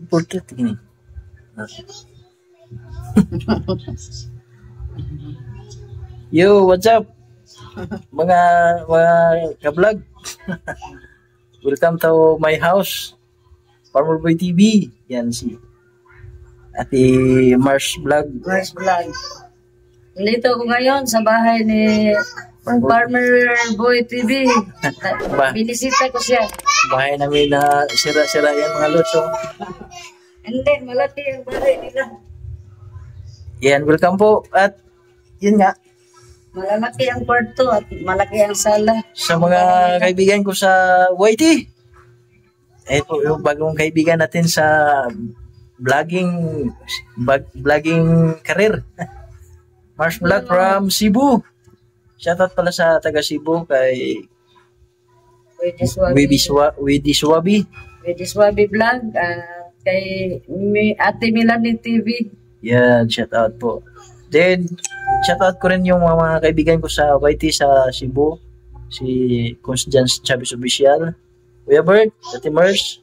Portrait ini. Yo, what's up? Mga ka-vlog. Welcome to my house. Farmer Boy TV. Yan si Ate Mars Vlog. Mars Vlog. Nandito ako ngayon sa bahay ni Farmer Boy TV. Binisita ko siya. Bahay namin na sira-sira yan mga lods. Hindi, malaki ang bahay nila. Yan, welcome po. At yun nga. Malaki ang kwarto at malaki ang sala. Sa mga kaibigan ko sa YT. Ito yung bagong kaibigan natin sa vlogging career. Mars Vlog from Cebu. Shoutout pala sa taga Cebu kay Widdy Swabi Vlog, kay Ate Melanie TV. Yan, shoutout po. Then, shoutout ko rin yung mga kaibigan ko sa YT sa Cebu. Si Constance Chavez Official, Kuya Bert, Ate Mars,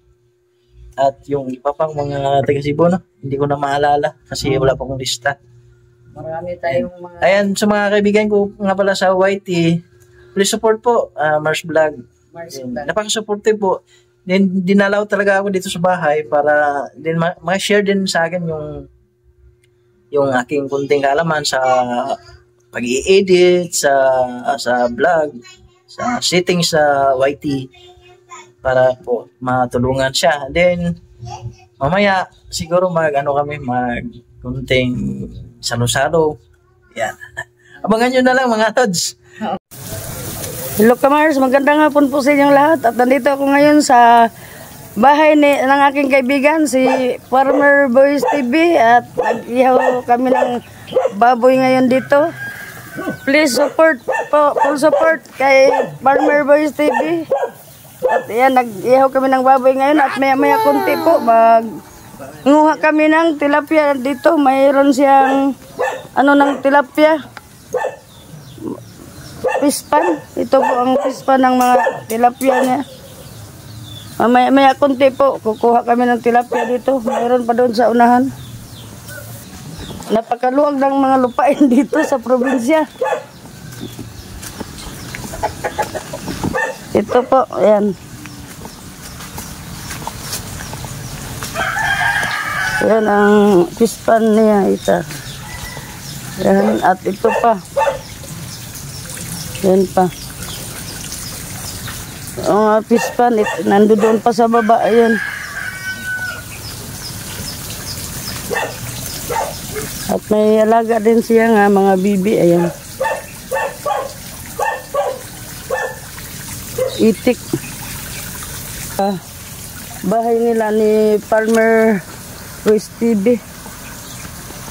at yung iba pang mga taga Cebu, no? Hindi ko na maalala kasi wala pa akong lista. Marami tayong mga... Ayan, sa mga kaibigan ko nga pala sa YT, please support po, Mars Vlog. Napaka-supportive po. Then, dinalaw talaga ako dito sa bahay para din ma-share din sa akin yung aking kunting kaalaman sa pag-i-edit, sa vlog, sa settings sa YT para po matulungan siya. Then, mamaya siguro mag kunting salo-salo. Yan. Abangan nyo na lang mga tods. Hello Kamars, magandang hapon po sa inyong lahat. At nandito ako ngayon sa bahay ng aking kaibigan, si Farmer Boys TV. At nag-ihaw kami ng baboy ngayon dito. Please support po, full support kay Farmer Boys TV. At yan, nag-ihaw kami ng baboy ngayon. At maya kunti po, nguha kami ng tilapia dito. Mayroon siyang ng tilapia. Pispan. Ito po ang pispan ng mga tilapia niya. Maya kunti po, kukuha kami ng tilapia dito. Mayroon pa doon sa unahan. Napakaluwag ng mga lupain dito sa probinsya. Ito po, ayan. Yan ang pispan niya, ito. Yan, at ito pa. Yan pa. Ang pispan, nandoon pa sa baba, ayan. At may alaga din siya nga, mga bibi, ayan. Itik. Bahay nila ni Farmer Boys TV.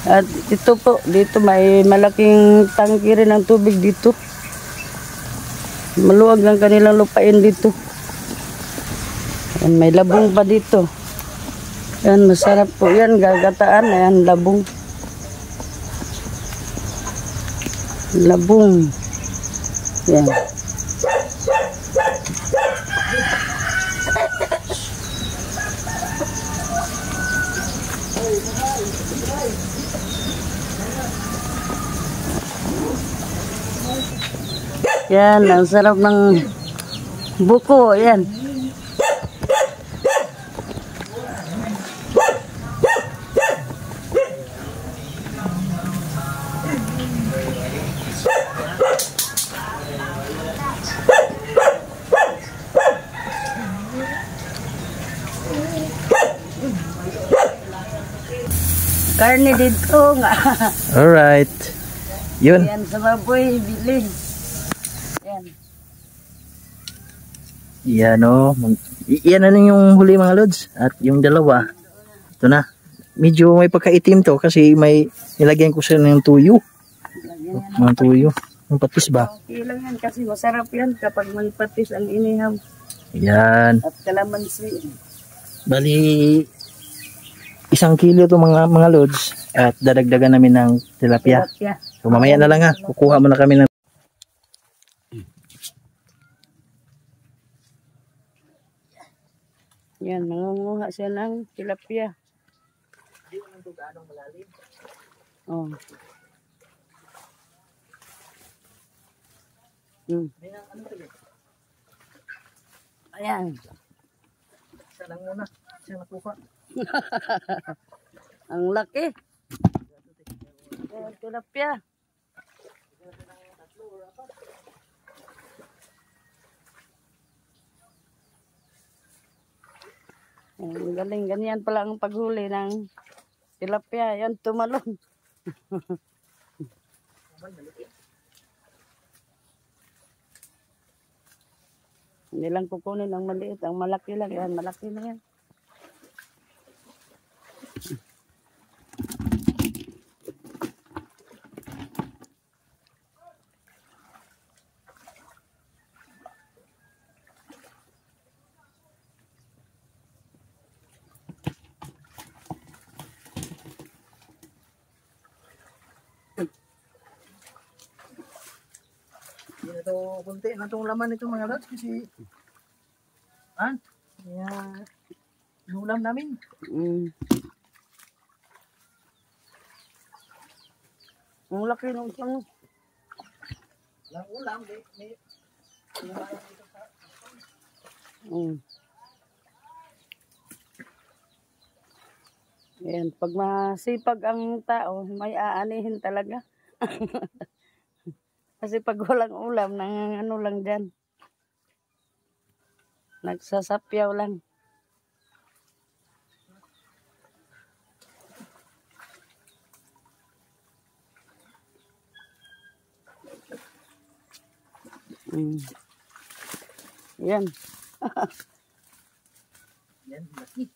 At ito po, dito may malaking tangke rin ng tubig dito. Maluwag ng kanilang lupain dito. Ayan, may labong pa dito. Yan, masarap po yan, gagataan. Ayan, labong. Labong. Yan. Yan, ang sarap ng buko. Yan. Karne dito nga. Alright. Yun. Yan sa baboy, bili. Yan. Yan o. Yan na lang yung huli mga lods. At yung dalawa. Ito na. medyo may pagkaitim to kasi may nilagyan ko siya ng tuyo. Mga tuyo. Yung patis ba? Okay lang yan kasi masarap yan kapag may patis ang inihaw. Yan. At kalamansi. Bali, 1 kilo to mga lods at dadagdagan namin ng tilapia. So mamaya na lang ha, kukuha muna kami ng yan, mangunguha siya ng tilapia. Oh. Ayan. Isa lang muna, siya nakuha. Ang laki. Ayan, tilapia. Ang galing, ganyan pala ang paghuli ng tilapia. Yan, tumalon. Hindi lang kukunin ang maliit. Ang malaki lang. Yan, malaki na yan. Hindi na to kunti na itong laman ito mga lods kasi kaya lulam namin. Ang laki ng isang. Lang ulam, may Ayan, pag masipag ang tao, may aanihin talaga. Kasi pag walang ulam, nang ano lang dyan. Nagsasapyaw lang. Yan. yan, laki.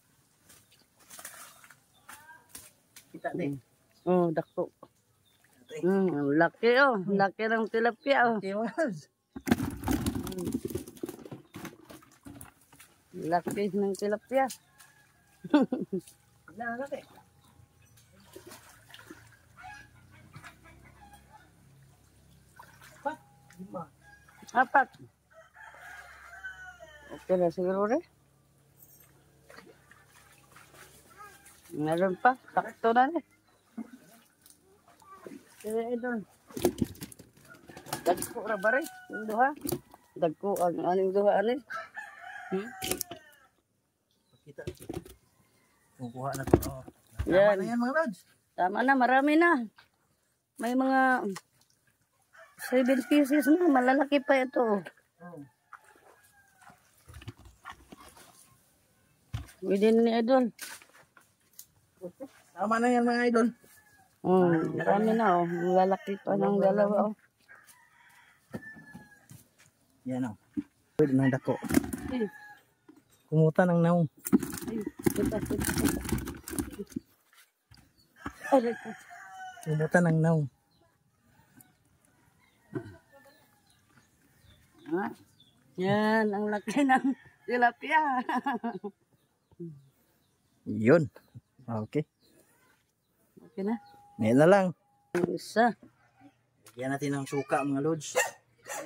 Kita din. Oh, dako. Ang laki oh. Laki ng tilapia oh. Okay, mga lods. Laki ng tilapia. Laki. Apat. Okay na siguro rin. Meron pa. Sakto na rin. Kaya idol. Dagko ra ba rin? Yung duha. Dagko ang aning duha rin. Kita. Kukuha na ito. Yan. Tama na yan mga lods. Tama na, marami na. May mga 7 pieces na. Malalaki pa ito. Within ni idol. Tama na yan mga idol. Marami na oh. Malalaki pa ng dalawa oh. Yan o. Pwede ng dako. Ay, Kumuta ng naong. kita. Ay, Kumuta ng naong. yan, ang laki ng tilapia. Yun. Okay. Okay na. Ngayon na lang. Ang isa. Lagyan natin ng suka mga lods.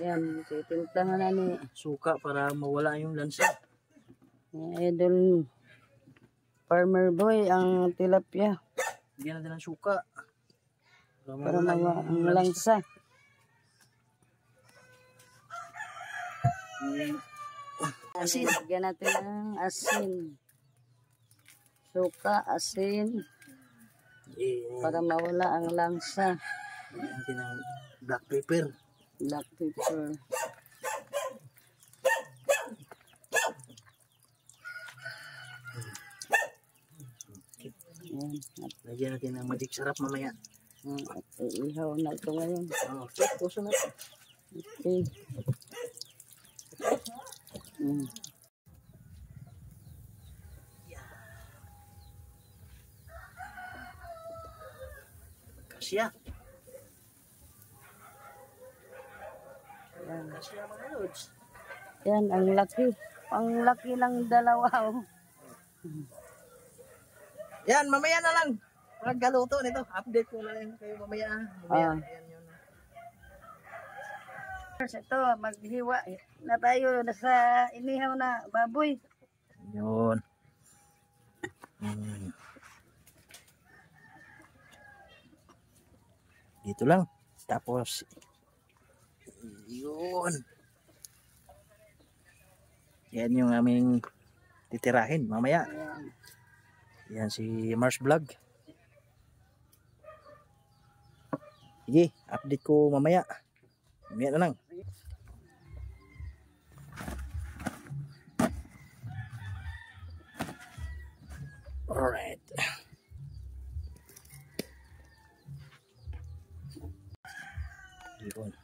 Ayan, titimplahan na ni Suka para mawala yung lansa. Idol Farmer Boy ang tilapia Lagyan natin ng suka. para mawala ang langsa. Asin. Lagyan natin ng asin. Suka, asin para mawala ang langsa. Lagyan natin ng black pepper. Black pepper. Ayan, Lagyan natin ng magic sarap mamaya. at ihaw na ito ngayon. Puso na. Okay. Siya. Yan. Siya mga lods. Yan, ang laki. Ang laki ng dalawa. Oh. Yan, mamaya na lang. Pagkaluto nito. Update ko na lang kayo mamaya. Mamaya. Yan yun. Ito, maghiwa na tayo sa inihaw na baboy. Yun. Dito lang. Tapos, yun. Yan yung aming titirahin mamaya. Ayan. Yan si Mars Vlog. Sige, update ko mamaya. Mamaya na lang. Alright. Yun.